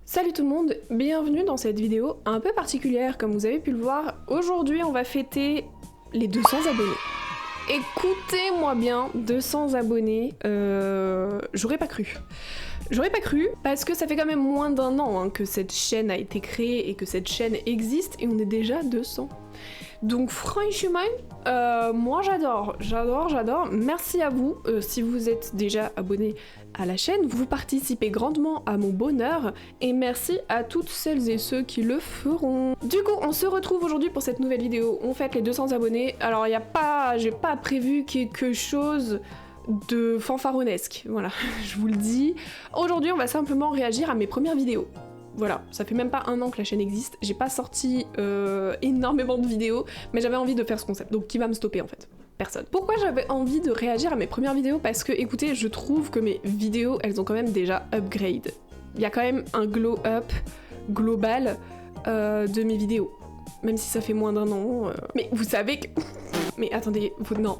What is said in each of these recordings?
Salut tout le monde, bienvenue dans cette vidéo un peu particulière comme vous avez pu le voir. Aujourd'hui on va fêter les 200 abonnés. Écoutez-moi bien, 200 abonnés, j'aurais pas cru. J'aurais pas cru parce que ça fait quand même moins d'un an que cette chaîne a été créée et que cette chaîne existe et on est déjà 200. Donc franchement, moi j'adore. Merci à vous si vous êtes déjà abonné à la chaîne, vous participez grandement à mon bonheur et merci à toutes celles et ceux qui le feront. Du coup, on se retrouve aujourd'hui pour cette nouvelle vidéo. On fête les 200 abonnés. Alors j'ai pas prévu quelque chose de fanfaronnesque, voilà, je vous le dis. Aujourd'hui, on va simplement réagir à mes premières vidéos. Voilà, ça fait même pas un an que la chaîne existe, j'ai pas sorti énormément de vidéos, mais j'avais envie de faire ce concept, donc qui va me stopper en fait? Personne. Pourquoi j'avais envie de réagir à mes premières vidéos? Parce que, écoutez, je trouve que mes vidéos, elles ont quand même déjà upgrade. Il y a quand même un glow up global de mes vidéos, même si ça fait moins d'un an. Mais vous savez que... Mais attendez, non,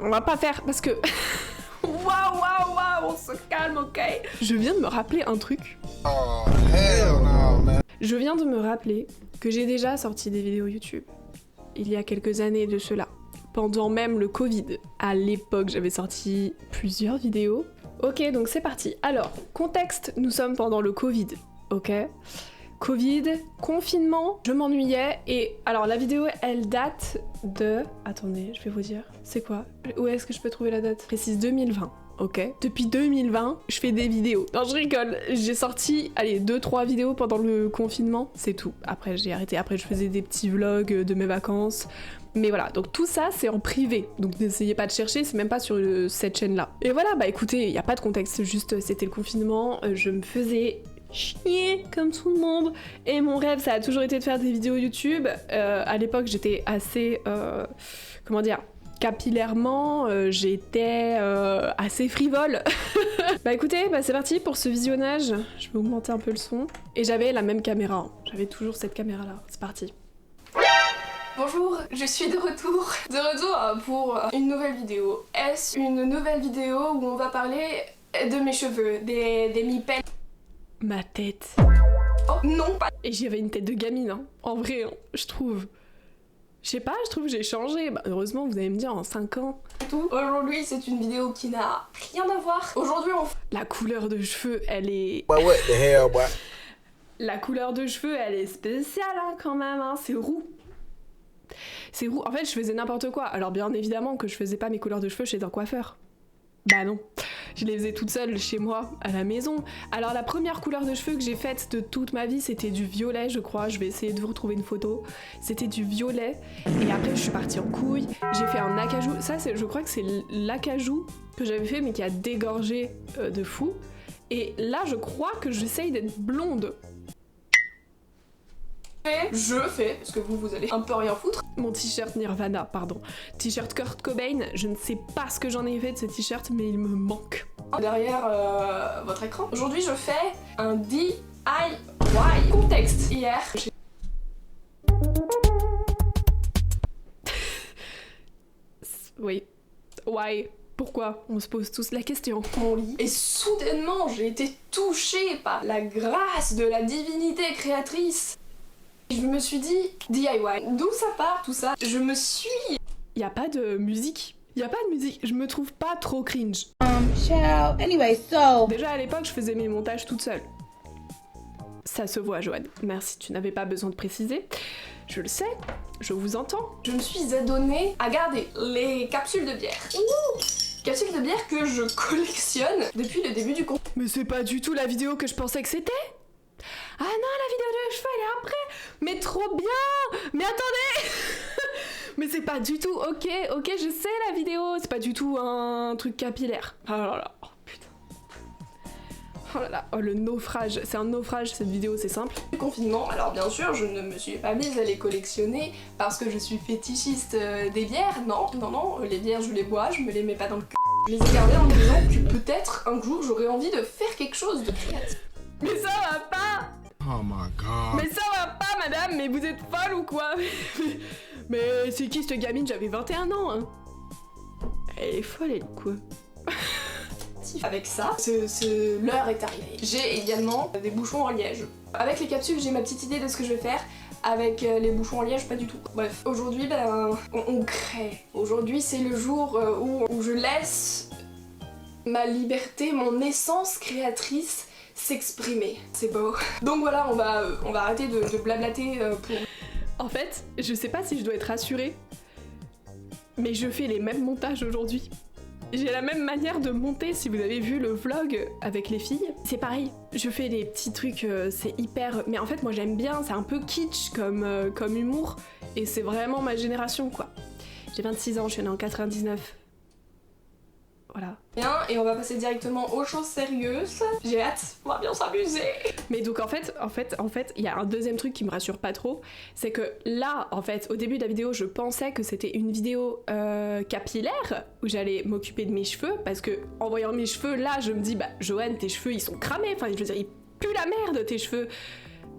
on va pas faire, parce que... Waouh, on se calme, ok? Je viens de me rappeler un truc. Oh, hell no, man. Je viens de me rappeler que j'ai déjà sorti des vidéos YouTube. Il y a quelques années de cela. Pendant même le Covid. À l'époque, j'avais sorti plusieurs vidéos. Ok, donc c'est parti. Alors, contexte, nous sommes pendant le Covid. Ok? Covid, confinement, je m'ennuyais et alors la vidéo elle date de... Attendez, je vais vous dire. C'est quoi? Où est-ce que je peux trouver la date précise? 2020. Ok. Depuis 2020, je fais des vidéos. Non, je rigole. J'ai sorti, allez, 2-3 vidéos pendant le confinement. C'est tout. Après, j'ai arrêté. Après, je faisais des petits vlogs de mes vacances. Mais voilà, donc tout ça, c'est en privé. Donc n'essayez pas de chercher, c'est même pas sur cette chaîne-là. Et voilà, bah écoutez, il n'y a pas de contexte. Juste, c'était le confinement. Je me faisais chier comme tout le monde. Et mon rêve, ça a toujours été de faire des vidéos YouTube. À l'époque, j'étais assez... comment dire, capillairement, j'étais assez frivole. Bah écoutez, bah c'est parti pour ce visionnage. Je vais augmenter un peu le son. Et j'avais la même caméra. J'avais toujours cette caméra-là. C'est parti. Bonjour, je suis de retour. Pour une nouvelle vidéo. Est-ce une nouvelle vidéo où on va parler de mes cheveux, des mi-pelles? Ma tête. Oh non, pas... Et j'avais une tête de gamine, hein. En vrai, hein, je trouve. Je sais pas, je trouve que j'ai changé. Bah, heureusement, vous allez me dire, en 5 ans. Aujourd'hui, c'est une vidéo qui n'a rien à voir. Aujourd'hui, la couleur de cheveux, elle est... But what the hell, boy? La couleur de cheveux, elle est spéciale, hein, quand même, hein. C'est roux. C'est roux. En fait, je faisais n'importe quoi. Alors, bien évidemment que je faisais pas mes couleurs de cheveux chez un coiffeur. Bah non. Je les faisais toute seule chez moi, à la maison. Alors la première couleur de cheveux que j'ai faite de toute ma vie, c'était du violet, je crois. Je vais essayer de vous retrouver une photo. C'était du violet. Et après, je suis partie en couille. J'ai fait un acajou. Ça, je crois que c'est l'acajou que j'avais fait, mais qui a dégorgé de fou. Et là, je crois que j'essaye d'être blonde. Je fais, parce que vous allez un peu rien foutre. Mon t-shirt Nirvana, pardon. T-shirt Kurt Cobain, je ne sais pas ce que j'en ai fait de ce t-shirt, mais il me manque. Derrière votre écran. Aujourd'hui, je fais un DIY. Contexte. Hier, oui. Why? Pourquoi? On se pose tous la question. Mon lit. Et soudainement, j'ai été touchée par la grâce de la divinité créatrice. Je me suis dit, DIY, d'où ça part tout ça? Je me suis... Y a pas de musique. Je me trouve pas trop cringe. Ciao. Anyway, so... Déjà à l'époque, je faisais mes montages toute seule. Ça se voit, Joanne. Merci, tu n'avais pas besoin de préciser. Je le sais, je vous entends. Je me suis adonnée à garder les capsules de bière. Capsules de bière que je collectionne depuis le début du confinement. Mais c'est pas du tout la vidéo que je pensais que c'était. Ah non, la vidéo de cheveux, elle est après. Mais trop bien. Mais attendez. Mais c'est pas du tout, ok, je sais la vidéo. C'est pas du tout un truc capillaire. Oh là là, oh putain. Oh là là, oh le naufrage. C'est un naufrage cette vidéo, c'est simple. Le confinement, alors bien sûr, je ne me suis pas mise à les collectionner parce que je suis fétichiste des bières. Non, les bières je les bois, je me les mets pas dans le cul. Je les ai gardées en me disant que peut-être un jour j'aurais envie de faire quelque chose de créatif. Mais ça va pas! Oh my god. Mais ça va pas, madame! Mais vous êtes folle ou quoi? Mais c'est qui cette gamine? J'avais 21 ans, hein! Elle est folle, elle, quoi? positif avec ça. L'heure est arrivée. J'ai également des bouchons en liège. Avec les capsules, j'ai ma petite idée de ce que je vais faire. Avec les bouchons en liège, pas du tout. Bref, aujourd'hui, on crée. Aujourd'hui, c'est le jour où je laisse ma liberté, mon essence créatrice s'exprimer. C'est beau. Donc voilà, on va arrêter de blablater pour... En fait, je sais pas si je dois être rassurée, mais je fais les mêmes montages aujourd'hui. J'ai la même manière de monter, si vous avez vu le vlog avec les filles. C'est pareil, je fais des petits trucs, c'est hyper... Mais en fait, moi j'aime bien, c'est un peu kitsch comme humour, et c'est vraiment ma génération, quoi. J'ai 26 ans, je suis née en 99. Voilà. Bien, et on va passer directement aux choses sérieuses. J'ai hâte, on va bien s'amuser. Mais donc en fait, il y a un deuxième truc qui me rassure pas trop, c'est que là, en fait, au début de la vidéo, je pensais que c'était une vidéo capillaire où j'allais m'occuper de mes cheveux, parce que en voyant mes cheveux, là, je me dis, bah, Joanne, tes cheveux, ils sont cramés. Enfin, je veux dire, ils puent la merde, tes cheveux.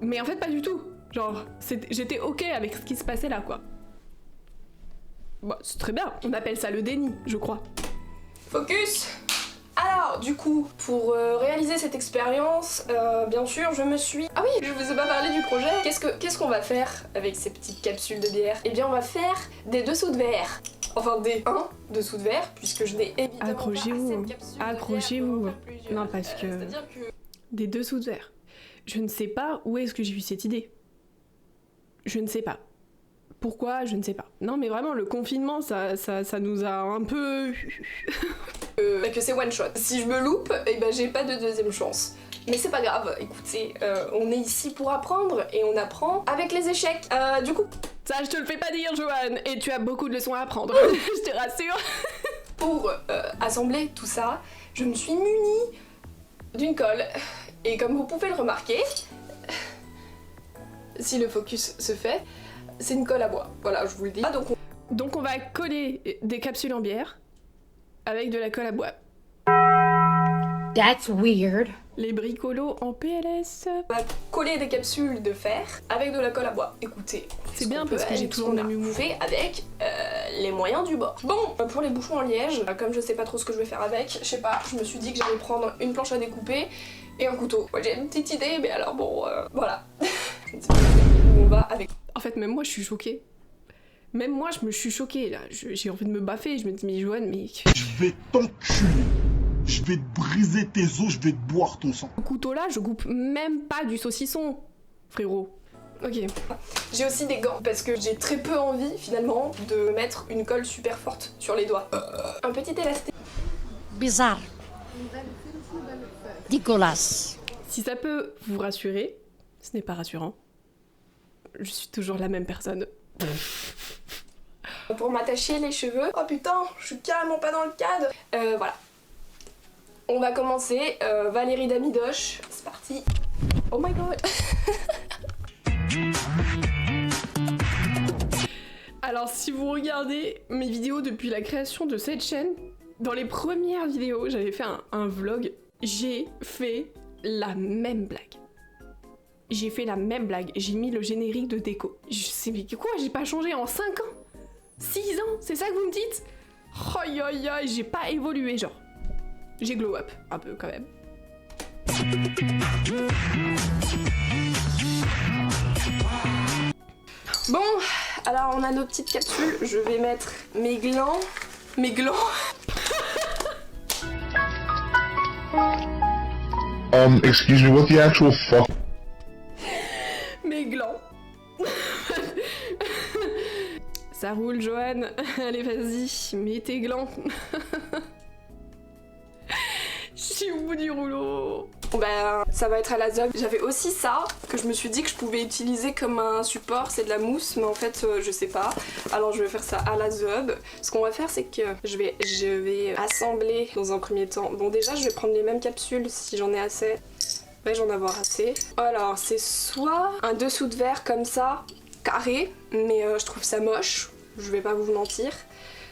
Mais en fait, pas du tout. Genre, j'étais ok avec ce qui se passait là, quoi. Bon, c'est très bien. On appelle ça le déni, je crois. Focus! Alors, du coup, pour réaliser cette expérience, bien sûr, je me suis... Ah oui, je vous ai pas parlé du projet. Qu'est-ce qu'on va faire avec ces petites capsules de bière? Eh bien, on va faire des dessous de verre. Enfin, des dessous de verre, puisque je n'ai évidemment Accrochez-vous. Accrochez-vous. Non, parce que... C'est-à-dire que... Des dessous de verre. Je ne sais pas où est-ce que j'ai eu cette idée. Je ne sais pas. Pourquoi? Je ne sais pas. Non mais vraiment, le confinement, ça nous a un peu... que c'est one shot. Si je me loupe, eh ben j'ai pas de deuxième chance. Mais c'est pas grave, écoutez, on est ici pour apprendre, et on apprend avec les échecs. Du coup... Ça, je te le fais pas dire, Joanne, et tu as beaucoup de leçons à apprendre, je te rassure. Pour assembler tout ça, je me suis munie d'une colle. Et comme vous pouvez le remarquer, si le focus se fait, c'est une colle à bois, voilà, je vous le dis. Donc on va coller des capsules en bière avec de la colle à bois. That's weird. Les bricolos en PLS. On va coller des capsules de fer avec de la colle à bois. Écoutez, c'est bien parce que j'ai toujours le même humour avec les moyens du bord. Bon, pour les bouchons en liège, comme je sais pas trop ce que je vais faire avec, je sais pas, je me suis dit que j'allais prendre une planche à découper et un couteau. Ouais, j'ai une petite idée, mais alors bon, voilà. Je ne sais pas où on va avec... En fait, même moi, je suis choquée. Même moi, je me suis choquée, là. J'ai envie de me baffer. Je me dis, mais Joanne, mais... Je vais t'enculer. Je vais te briser tes os, je vais te boire ton sang. Ce couteau-là, je coupe même pas du saucisson, frérot. Ok. J'ai aussi des gants, parce que j'ai très peu envie, finalement, de mettre une colle super forte sur les doigts. Un petit élastique. Bizarre. Dégueulasse. Si ça peut vous rassurer, ce n'est pas rassurant. Je suis toujours la même personne. Pour m'attacher les cheveux... Oh putain, je suis carrément pas dans le cadre. Voilà. On va commencer. Valérie Damidoche. C'est parti. Oh my god. Alors, si vous regardez mes vidéos depuis la création de cette chaîne, dans les premières vidéos, j'avais fait un vlog. J'ai fait la même blague. J'ai fait la même blague, j'ai mis le générique de déco. Je sais mais quoi, j'ai pas changé en 5 ans 6 ans, c'est ça que vous me dites? Aïe aïe aïe, j'ai pas évolué genre. J'ai glow up, un peu quand même. Bon, alors on a nos petites capsules, je vais mettre mes glands. Mes glands. Excuse me, what the actual fuck? Mes glands. Ça roule, Joanne. Allez, vas-y, mets tes glands. Je suis au bout du rouleau. Ben, ça va être à la zob. J'avais aussi ça, que je me suis dit que je pouvais utiliser comme un support, c'est de la mousse, mais en fait, je sais pas. Alors je vais faire ça à la zob. Ce qu'on va faire, c'est que je vais assembler dans un premier temps. Bon, déjà, je vais prendre les mêmes capsules si j'en ai assez. Ouais, j'en avoir assez. Alors, c'est soit un dessous de verre comme ça, carré, mais je trouve ça moche, je vais pas vous mentir.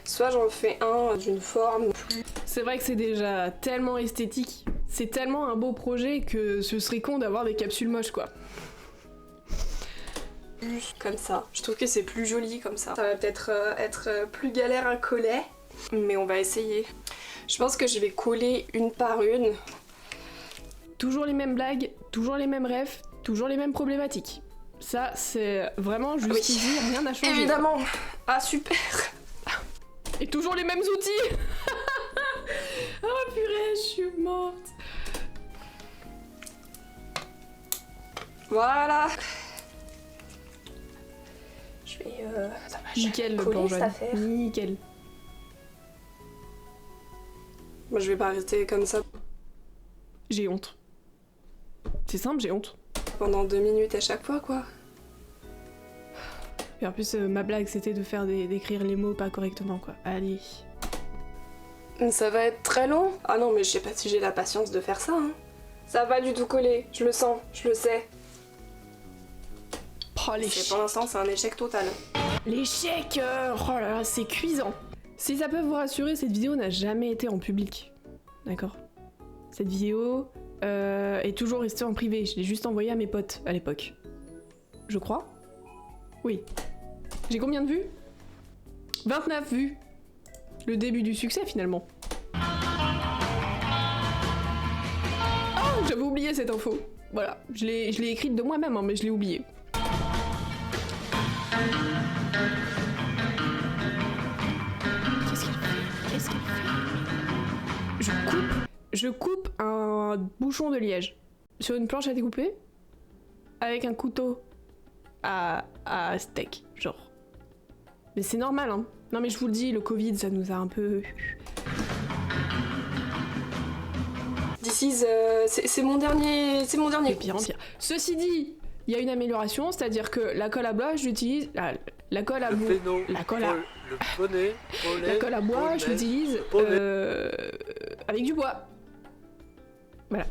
Soit j'en fais un d'une forme plus... C'est vrai que c'est déjà tellement esthétique, c'est tellement un beau projet que ce serait con d'avoir des capsules moches quoi. Plus comme ça, je trouve que c'est plus joli comme ça. Ça va peut-être être plus galère à coller. Mais on va essayer. Je pense que je vais coller une par une. Toujours les mêmes blagues, toujours les mêmes refs, toujours les mêmes problématiques. Ça, c'est vraiment jusqu'ici, rien n'a changé. Évidemment. Ah, super. Et toujours les mêmes outils. Oh purée, je suis morte. Voilà. Je vais... Nickel le plan jaune. Nickel. Moi, je vais pas rester comme ça J'ai honte. C'est simple, j'ai honte. pendant 2 minutes à chaque fois, quoi. Et en plus, ma blague, c'était de faire d'écrire les mots pas correctement, quoi. Allez. Ça va être très long. Ah non, mais je sais pas si j'ai la patience de faire ça, hein. Ça va du tout coller. Je le sens, je le sais. Oh, l'échec. Pour l'instant, c'est un échec total. L'échec oh là là, c'est cuisant. Si ça peut vous rassurer, cette vidéo n'a jamais été en public. D'accord? Cette vidéo est toujours restée en privé. Je l'ai juste envoyée à mes potes à l'époque. Je crois? Oui. J'ai combien de vues? 29 vues. Le début du succès, finalement. Oh, j'avais oublié cette info. Voilà, je l'ai écrite de moi-même, hein, mais je l'ai oublié. Qu'est-ce qu'elle fait? Je coupe un bouchon de liège sur une planche à découper avec un couteau à steak, genre. Mais c'est normal, hein. Non mais je vous le dis, le Covid, ça nous a un peu... This is, c'est mon dernier De pire en pire. Ceci dit, il y a une amélioration, c'est-à-dire que la colle à bois, j'utilise... La colle à bois... La colle à... Le poney, La colle à bois, je l'utilise avec du bois. Voilà.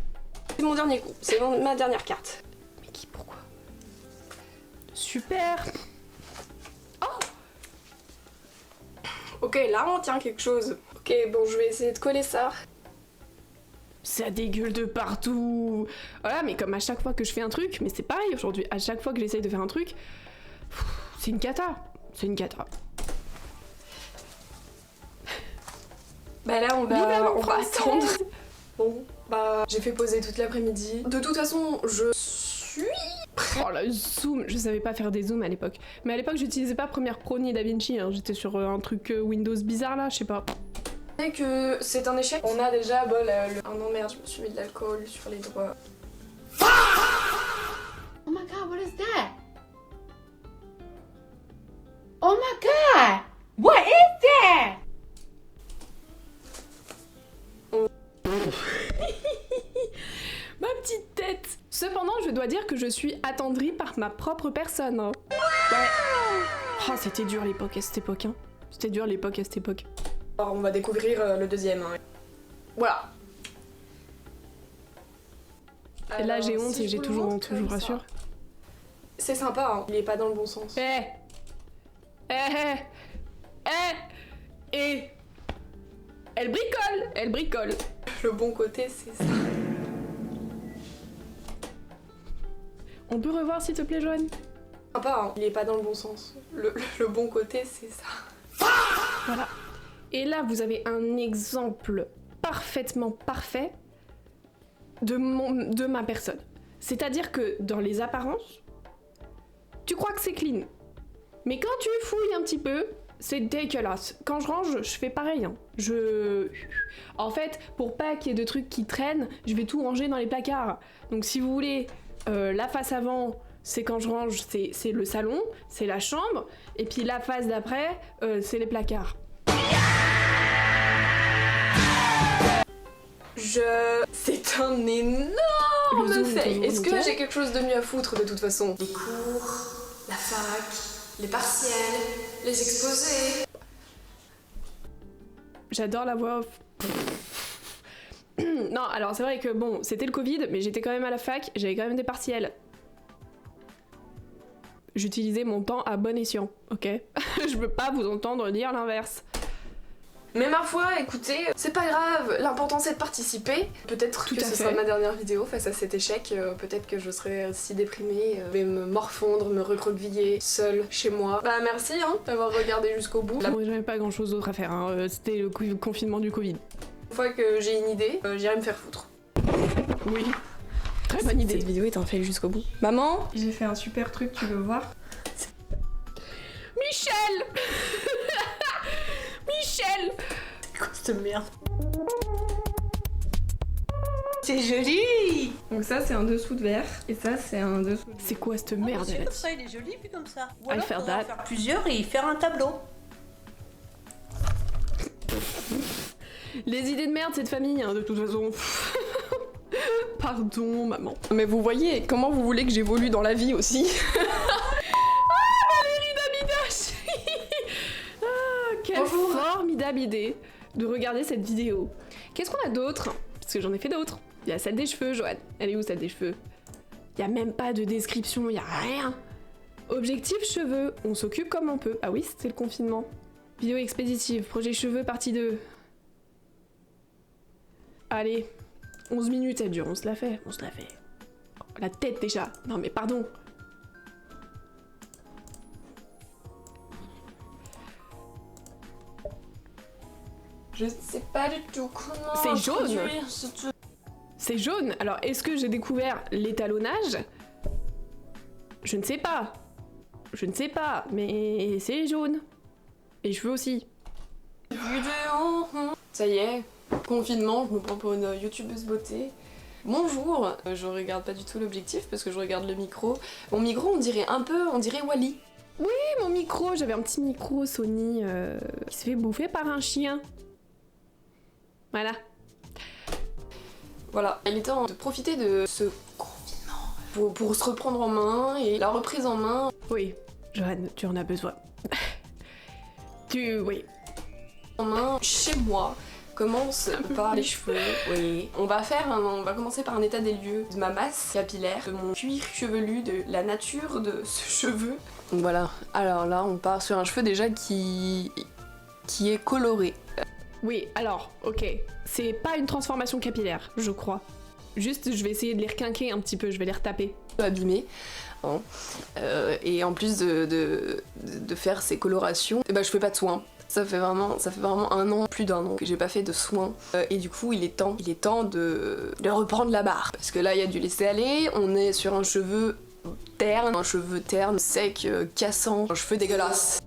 C'est mon dernier coup, c'est ma dernière carte. Mais qui, pourquoi? Super. Ok, là on tient quelque chose. Ok, bon, je vais essayer de coller ça. Ça dégueule de partout. Voilà, mais comme à chaque fois que je fais un truc, mais c'est pareil aujourd'hui, à chaque fois que j'essaye de faire un truc, c'est une cata. C'est une cata. Bah là, on va attendre. Bon, bah, j'ai fait poser toute l'après-midi. De toute façon, je suis prête. Oh la zoom, je savais pas faire des zooms à l'époque. Mais à l'époque, j'utilisais pas Premiere Pro ni DaVinci, hein. J'étais sur un truc Windows bizarre là, je sais pas. Et que c'est un échec. On a déjà, bon, ah non merde, je me suis mis de l'alcool sur les doigts. Oh my god, what is that? Oh my god! What is that? Ma petite tête. Cependant, je dois dire que je suis attendrie par ma propre personne. Hein. Ouais. Oh, c'était dur l'époque à cette époque. Hein. C'était dur l'époque à cette époque. Alors, on va découvrir le deuxième. Hein. Voilà. Et là, j'ai honte et j'ai toujours honte, je vous rassure. C'est sympa, hein. Il est pas dans le bon sens. Et elle bricole, elle bricole. Le bon côté, c'est ça. On peut revoir s'il te plaît, Joanne? Sympa, hein. Il est pas dans le bon sens. Le bon côté, c'est ça. Voilà. Et là, vous avez un exemple parfaitement parfait de ma personne. C'est-à-dire que dans les apparences, tu crois que c'est clean. Mais quand tu fouilles un petit peu, c'est dégueulasse. Quand je range, je fais pareil. Hein. En fait, pour pas qu'il y ait de trucs qui traînent, je vais tout ranger dans les placards. Donc si vous voulez, la face avant, c'est quand je range, c'est le salon, c'est la chambre. Et puis la face d'après, c'est les placards. C'est un énorme fail. Est-ce que j'ai quelque chose de mieux à foutre de toute façon? Les cours, la fac, les partiels, les exposés. J'adore la voix off. Non, alors c'est vrai que bon, c'était le Covid, mais j'étais quand même à la fac, j'avais quand même des partiels. J'utilisais mon temps à bon escient, ok? Je peux pas vous entendre dire l'inverse. Mais ma foi, écoutez, c'est pas grave, l'important c'est de participer. Peut-être Tout que à ce fait. sera ma dernière vidéo face à cet échec, peut-être que je serai si déprimée, je vais me morfondre, me recroqueviller, seule, chez moi. Bah merci hein, d'avoir regardé jusqu'au bout. La Moi j'avais pas grand chose d'autre à faire, hein. C'était le confinement du Covid. fois que j'ai une idée, j'irai me faire foutre. Oui. Très bonne idée. Cette vidéo est un fail jusqu'au bout. Maman, J'ai fait un super truc, tu veux voir? Michel Michel Cette merde. C'est joli. Donc ça c'est un dessous de verre, et ça c'est un dessous de... C'est quoi cette merde C'est elle a comme dit? ça, il est joli vu comme ça. Ou I'll alors, faire faudra en that. faire plusieurs et y faire un tableau. Les idées de merde cette famille, hein, de toute façon. Pardon maman. mais vous voyez comment vous voulez que j'évolue dans la vie aussi. Quelle Bonjour. formidable idée de regarder cette vidéo. Qu'est-ce qu'on a d'autre? Parce que j'en ai fait d'autres. Il y a celle des cheveux, Joanne. Elle est où celle des cheveux? Il y a même pas de description, il y a rien. Objectif cheveux, on s'occupe comme on peut. Ah oui, c'était le confinement. Vidéo expéditive, projet cheveux partie 2. Allez, 11 minutes elle dure, on se la fait. Oh, la tête déjà. Non mais pardon. Je sais pas du tout comment. C'est jaune. introduire ce truc. C'est jaune. Alors, est-ce que j'ai découvert l'étalonnage? Je ne sais pas. Je ne sais pas, mais c'est jaune. Les cheveux aussi. Vidéo. Ça y est, confinement, je me prends pour une youtubeuse beauté. Bonjour, je regarde pas du tout l'objectif parce que je regarde le micro. Mon micro, on dirait Wally. Et mon micro, j'avais un petit micro Sony qui se fait bouffer par un chien. Voilà. Voilà, il est temps de profiter de ce confinement pour se reprendre en main et la reprise en main. Oui, Johanne, tu en as besoin. Oui. En main chez moi. Commence par les cheveux, oui. On va commencer par un état des lieux de ma masse capillaire, de mon cuir chevelu, de la nature de ce cheveu. Donc voilà, alors là on part sur un cheveu déjà qui est coloré. Oui, alors, ok. C'est pas une transformation capillaire, je crois. Juste, je vais essayer de les requinquer un petit peu, je vais les retaper. Abîmé. Hein. Et en plus de faire ces colorations, je fais pas de soins. Ça fait vraiment plus d'un an que j'ai pas fait de soins. Et du coup, il est temps de reprendre la barre. Parce que là, il y a du laisser aller, on est sur un cheveu terne, sec, cassant, un cheveu dégueulasse.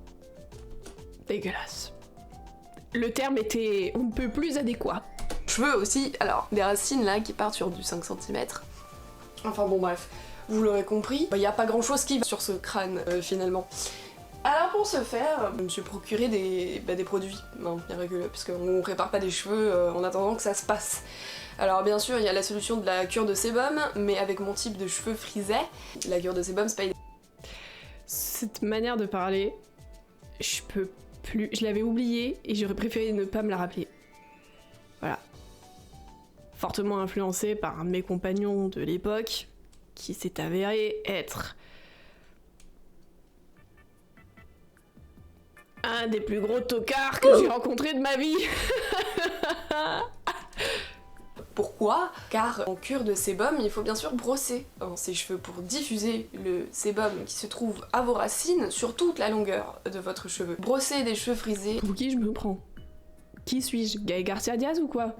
Dégueulasse. Le terme était on ne peut plus adéquat. Cheveux aussi, alors, des racines là qui partent sur du 5 cm. Enfin bon, bref, vous l'aurez compris, il y a pas grand chose qui va sur ce crâne finalement. Alors pour ce faire, je me suis procuré des produits miraculeux, parce qu'on répare pas des cheveux en attendant que ça se passe. Alors bien sûr, il y a la solution de la cure de sébum, mais avec mon type de cheveux frisés, la cure de sébum c'est pas idéal. Cette manière de parler, je peux plus. Je l'avais oublié et j'aurais préféré ne pas me la rappeler. Voilà. Fortement influencé par un de mes compagnons de l'époque, qui s'est avéré être un des plus gros tocards que j'ai rencontré de ma vie. Pourquoi? Car en cure de sébum, il faut bien sûr brosser ses cheveux pour diffuser le sébum qui se trouve à vos racines sur toute la longueur de votre cheveu. Brosser des cheveux frisés. Pour qui je me prends? Qui suis-je? Gaël Garcia Diaz ou quoi?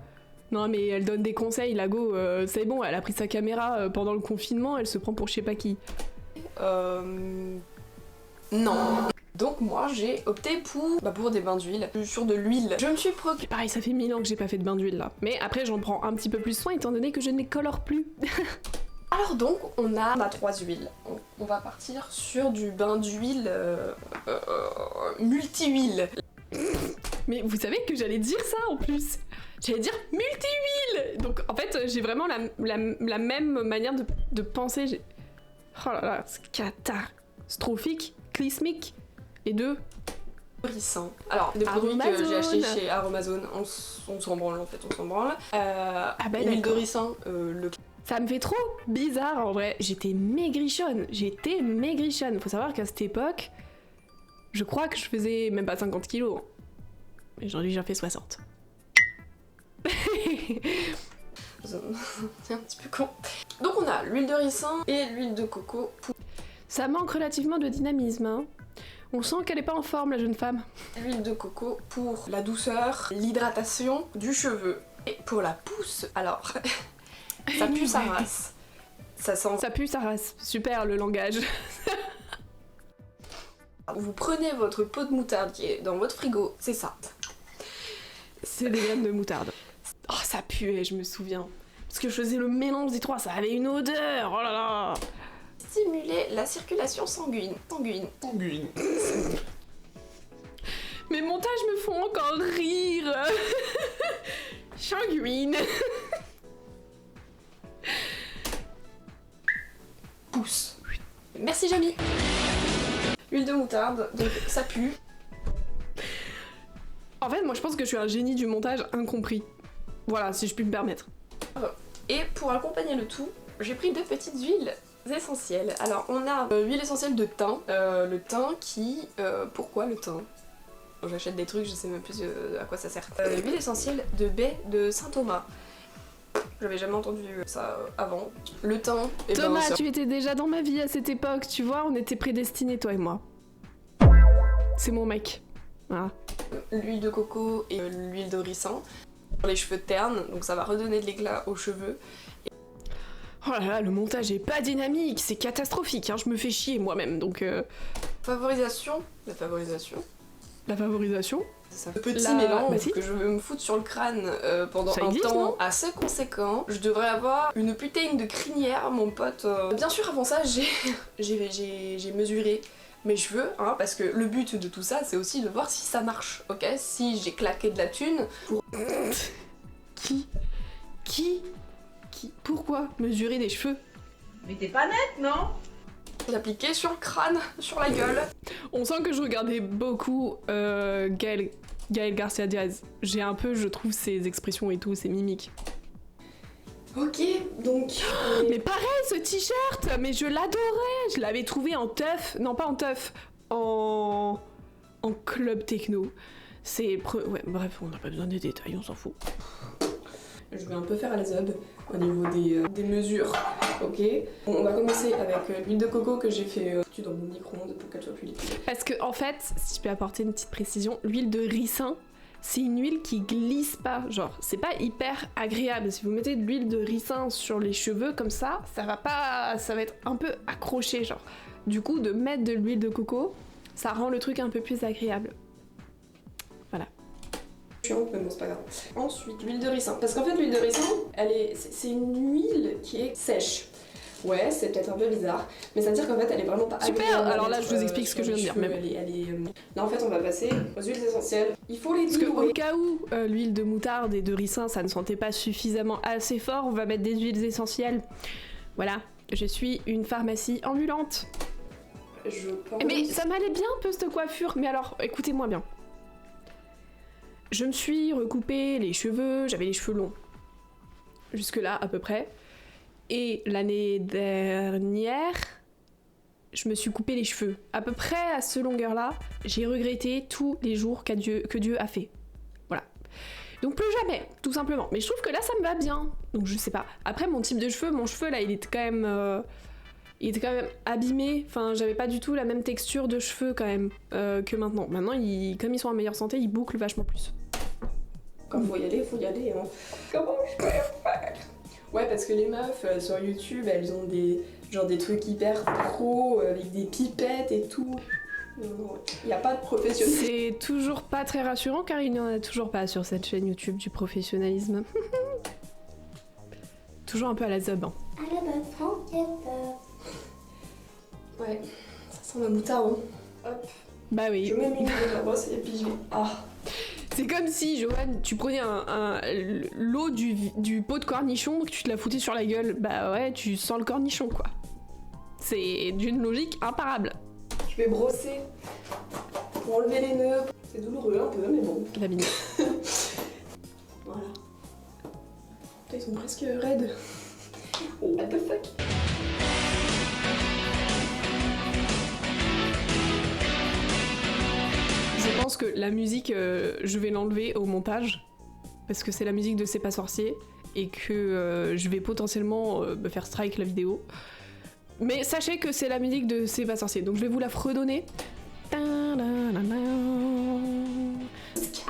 Non mais elle donne des conseils, la go, c'est bon, elle a pris sa caméra pendant le confinement, elle se prend pour je sais pas qui. Non. Donc moi j'ai opté pour des bains d'huile, sur de l'huile. Je me suis procuré. Pareil, ça fait 1000 ans que j'ai pas fait de bain d'huile là. Mais après j'en prends un petit peu plus soin étant donné que je ne les colore plus. Alors donc on a 3 huiles. On va partir sur du bain d'huile multi-huile. Mais vous savez que j'allais dire ça en plus. J'allais dire multi-huile. Donc en fait j'ai vraiment la même manière de penser. Oh là là, c'est catastrophique, clismique. Les deux. Nourrissant. Alors, des produits que j'ai achetés chez Aromazone, on s'en branle en fait, on s'en branle. Huile de ricin, Ça me fait trop bizarre en vrai. J'étais maigrichonne. Faut savoir qu'à cette époque, je crois que je faisais même pas 50 kilos. Aujourd'hui, j'en fais 60. C'est un petit peu con. Donc on a l'huile de ricin et l'huile de coco. Ça manque relativement de dynamisme, hein. On sent qu'elle est pas en forme, la jeune femme. L'huile de coco pour la douceur, l'hydratation du cheveu. Et pour la pousse, alors, ça pue sa race. Ça sent... Ça pue sa race. Super, le langage. Vous prenez votre pot de moutarde qui est dans votre frigo, c'est ça. C'est des graines de moutarde. Oh, ça puait, je me souviens. Parce que je faisais le mélange des trois, ça avait une odeur, oh là là. Stimuler la circulation sanguine. Sanguine. Mes montages me font encore rire. Sanguine. Pousse. Merci Jamie. Huile de moutarde, donc ça pue. En fait, moi je pense que je suis un génie du montage incompris. Voilà, si je puis me permettre. Et pour accompagner le tout, j'ai pris 2 petites huiles essentielles. Alors on a l'huile essentielle de thym. Le thym qui... pourquoi le thym? J'achète des trucs, je sais même plus à quoi ça sert. L'huile essentielle de baie de Saint-Thomas. J'avais jamais entendu ça avant. Le thym... Thomas, tu étais déjà dans ma vie à cette époque, tu vois, on était prédestinés, toi et moi. C'est mon mec. Voilà. L'huile de coco et l'huile de ricin. Pour les cheveux ternes, donc ça va redonner de l'éclat aux cheveux. Oh là là, le montage est pas dynamique, c'est catastrophique, hein, je me fais chier moi-même, donc... Favorisation. La favorisation. La favorisation. C'est un petit mélange bah si. que je vais me foutre sur le crâne pendant Ça un existe, temps non assez conséquent. Je devrais avoir une putain de crinière, mon pote. Bien sûr, avant ça, j'ai mesuré mes cheveux, hein, parce que le but de tout ça, c'est aussi de voir si ça marche, ok? Si j'ai claqué de la thune pour... Qui Pourquoi mesurer des cheveux? Mais t'es pas nette, non? l'appliquer sur le crâne, sur la gueule. On sent que je regardais beaucoup Gaël Garcia Diaz. J'ai un peu, je trouve, ses expressions et tout, ses mimiques. Ok, donc... Mais pareil, ce t-shirt, mais je l'adorais. Je l'avais trouvé en teuf, non pas en teuf, en club techno. C'est... Ouais, bref, on n'a pas besoin des détails, on s'en fout. Je vais un peu faire à la zob au niveau des mesures, ok? On va commencer avec l'huile de coco que j'ai fait dans mon micro-ondes pour qu'elle soit plus liquide. Parce que, en fait, si je peux apporter une petite précision, l'huile de ricin, c'est une huile qui glisse pas, genre, c'est pas hyper agréable. Si vous mettez de l'huile de ricin sur les cheveux comme ça va pas, ça va être un peu accroché, genre. Du coup, de mettre de l'huile de coco, ça rend le truc un peu plus agréable. Voilà. Chiant, mais bon, c'est pas grave. Ensuite, l'huile de ricin. Parce qu'en fait, l'huile de ricin, c'est une huile qui est sèche. Ouais, c'est peut-être un peu bizarre, mais ça veut dire qu'en fait, elle est vraiment pas Super. agréable. Alors là, je vous explique ce que je viens de dire. Même. Là, en fait, on va passer aux huiles essentielles. Il faut les Parce que diluer. au cas où l'huile de moutarde et de ricin, ça ne sentait pas suffisamment assez fort, on va mettre des huiles essentielles. Voilà, je suis une pharmacie ambulante. Je pense... Mais ça m'allait bien un peu cette coiffure. Mais alors, écoutez-moi bien. Je me suis recoupé les cheveux, j'avais les cheveux longs. Jusque-là, à peu près. Et l'année dernière, je me suis coupé les cheveux. À peu près à ce longueur-là, j'ai regretté tous les jours que Dieu a fait. Voilà. Donc plus jamais, tout simplement. Mais je trouve que là, ça me va bien. Donc je sais pas. Après, mon type de cheveux, mon cheveu, là, il était quand même abîmé. Enfin, j'avais pas du tout la même texture de cheveux, quand même, que maintenant. Maintenant, comme ils sont en meilleure santé, ils bouclent vachement plus. Comme faut y aller, hein. Comment je peux faire? Ouais, parce que les meufs sur YouTube, elles ont des trucs hyper pro avec des pipettes et tout. Il n'y a pas de professionnel. C'est toujours pas très rassurant car il n'y en a toujours pas sur cette chaîne YouTube du professionnalisme. Toujours un peu à la zob. Hein. À la bonne franquette. Ouais, ça sent la moutarde. Hein. Hop. Bah oui. Je mets une de la brosse et puis je vais... Ah. C'est comme si, Joanne, tu prenais l'eau du pot de cornichon que tu te la foutais sur la gueule. Bah ouais, tu sens le cornichon, quoi. C'est d'une logique imparable. Je vais brosser pour enlever les nœuds. C'est douloureux un peu, mais bon. La mine. Voilà. Putain, ils sont presque raides. What the fuck? Je pense que la musique, je vais l'enlever au montage, parce que c'est la musique de C'est pas sorcier, et que je vais potentiellement me faire strike la vidéo. Mais sachez que c'est la musique de C'est pas sorcier, donc je vais vous la fredonner.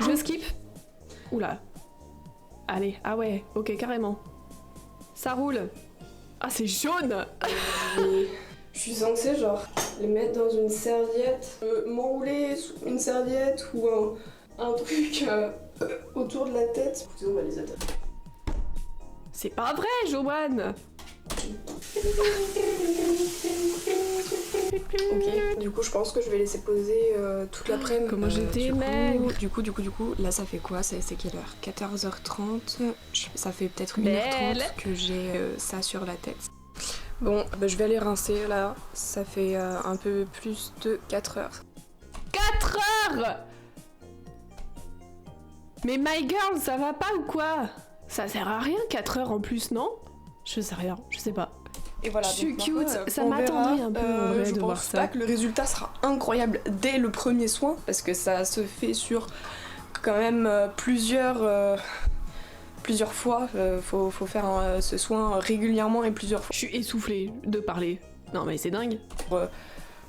Je skip. Oula. Allez, ah ouais, ok, carrément. Ça roule. Ah, c'est jaune. Je suis censée, genre, les mettre dans une serviette, m'enrouler sous une serviette ou un truc autour de la tête. Écoutez, on va les attaquer. C'est pas vrai, Joanne. Ok, du coup je pense que je vais laisser poser toute l'après-midi. Comment j'étais maigre. Du coup, là ça fait quoi? C'est quelle heure? 14h30. Ça fait peut-être 1h30 que j'ai ça sur la tête. Bon, bah, je vais aller rincer là. Ça fait un peu plus de 4 heures. 4 heures. Mais my girl, ça va pas ou quoi? Ça sert à rien 4 heures en plus, non? Je sais rien, je sais pas. Et voilà, je suis donc, cute, ça on m'attendrit verra. un peu en vrai je de voir pense ça. pas que le résultat sera incroyable dès le premier soin, parce que ça se fait sur quand même plusieurs fois. Faut faire ce soin régulièrement et plusieurs fois. Je suis essoufflée de parler. Non mais c'est dingue.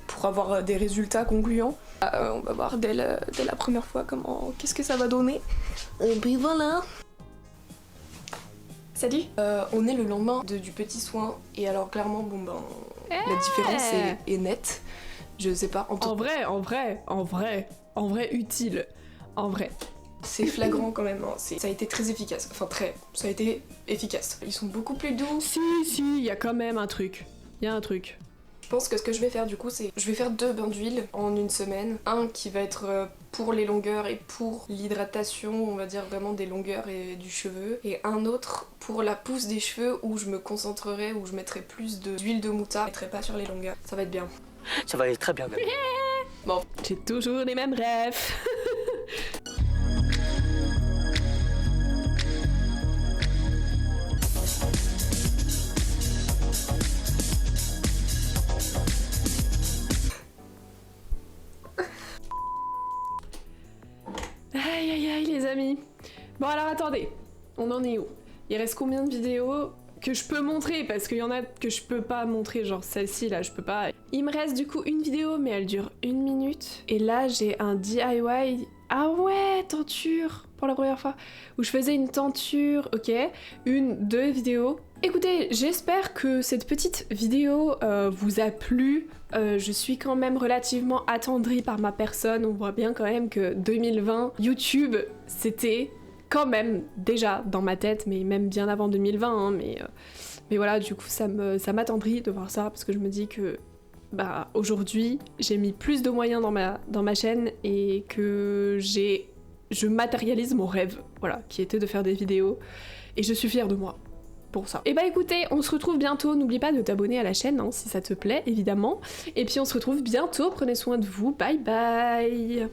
Pour avoir des résultats concluants. On va voir dès la première fois qu'est-ce que ça va donner. Et puis voilà. Salut. On est le lendemain du petit soin et alors clairement bon ben la différence est nette. Je sais pas. En vrai utile. En vrai. C'est flagrant quand même. Hein. Ça a été très efficace. Enfin ça a été efficace. Ils sont beaucoup plus doux. Si, il y a quand même un truc. Il y a un truc. Je pense que ce que je vais faire du coup, c'est je vais faire 2 bains d'huile en une semaine. Un qui va être pour les longueurs et pour l'hydratation, on va dire vraiment des longueurs et du cheveu. Et un autre pour la pousse des cheveux où je me concentrerai, où je mettrai plus d'huile de moutarde. Je mettrai pas sur les longueurs. Ça va être bien. Ça va aller très bien même. Bon, j'ai toujours les mêmes rêves. Aïe aïe aïe les amis. Bon alors attendez, on en est où? Il reste combien de vidéos que je peux montrer? Parce qu'il y en a que je peux pas montrer, genre celle-ci là je peux pas. Il me reste du coup une vidéo mais elle dure 1 minute. Et là j'ai un DIY. Ah ouais, tenture pour la première fois. Où je faisais une tenture, ok. 2 vidéos. Écoutez, j'espère que cette petite vidéo vous a plu. Je suis quand même relativement attendrie par ma personne. On voit bien quand même que 2020, YouTube, c'était quand même déjà dans ma tête, mais même bien avant 2020. Hein, mais voilà, du coup, ça m'attendrit de voir ça parce que je me dis que bah, aujourd'hui, j'ai mis plus de moyens dans ma chaîne et que je matérialise mon rêve, voilà, qui était de faire des vidéos. Et je suis fière de moi. Pour ça. Et bah écoutez, on se retrouve bientôt, n'oublie pas de t'abonner à la chaîne hein, si ça te plaît évidemment, et puis on se retrouve bientôt, prenez soin de vous, bye bye.